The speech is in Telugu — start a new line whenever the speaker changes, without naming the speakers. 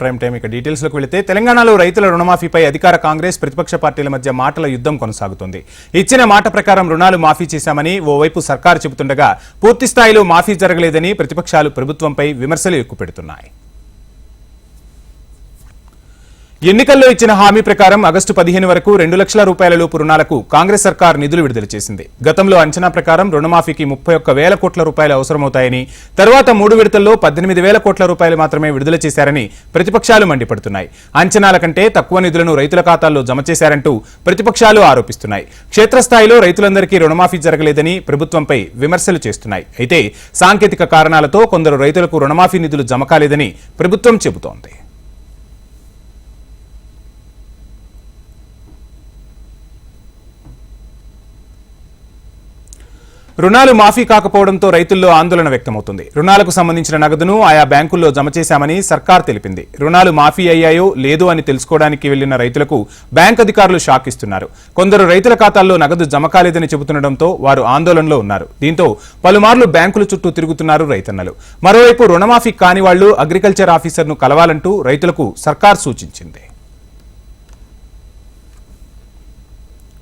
ప్రైమ్ టైం ఇక డీటెయిల్స్లోకి వెళితే తెలంగాణలో రైతుల రుణమాఫీపై అధికార కాంగ్రెస్ ప్రతిపక్ష పార్టీల మధ్య మాటల యుద్ధం కొనసాగుతోంది. ఇచ్చిన మాట ప్రకారం రుణాలు మాఫీ చేశామని ఓవైపు సర్కారు చెబుతుండగా పూర్తి స్థాయిలో మాఫీ జరగలేదని ప్రతిపక్షాలు ప్రభుత్వంపై విమర్శలు ఎక్కుపెడుతున్నాయి. ఎన్నికల్లో ఇచ్చిన హామీ ప్రకారం ఆగస్టు 15 వరకు 2 లక్షల రూపాయల లోపు రుణాలకు కాంగ్రెస్ సర్కార్ నిధులు విడుదల చేసింది. గతంలో అంచనా ప్రకారం రుణమాఫీకి 31,000 కోట్ల రూపాయలు అవసరమవుతాయని, తర్వాత 3 విడతల్లో 18,000 కోట్ల రూపాయలు మాత్రమే విడుదల చేశారని ప్రతిపక్షాలు మండిపడుతున్నాయి. అంచనాల కంటే తక్కువ నిధులను రైతుల ఖాతాల్లో జమ చేశారంటూ ప్రతిపక్షాలు ఆరోపిస్తున్నాయి. క్షేత్రస్థాయిలో రైతులందరికీ రుణమాఫీ జరగలేదని ప్రభుత్వంపై విమర్శలు చేస్తున్నాయి. అయితే సాంకేతిక కారణాలతో కొందరు రైతులకు రుణమాఫీ నిధులు జమ కాలేదని ప్రభుత్వం చెబుతోంది. రుణాలు మాఫీ కాకపోవడంతో రైతుల్లో ఆందోళన వ్యక్తమవుతుంది. రుణాలకు సంబంధించిన నగదును ఆయా బ్యాంకుల్లో జమ చేశామని సర్కార్ తెలిపింది. రుణాలు మాఫీ అయ్యాయో లేదో అని తెలుసుకోవడానికి వెళ్లిన రైతులకు బ్యాంక్ అధికారులు షాక్ ఇస్తున్నారు. కొందరు రైతుల ఖాతాల్లో నగదు జమ కాలేదని చెబుతుండటంతో వారు ఆందోళనలో ఉన్నారు. దీంతో పలుమార్లు బ్యాంకుల చుట్టూ తిరుగుతున్నారు రైతన్నలు. మరోవైపు రుణమాఫీ కాని వాళ్లు అగ్రికల్చర్ ఆఫీసర్ను కలవాలంటూ రైతులకు సర్కార్ సూచించింది.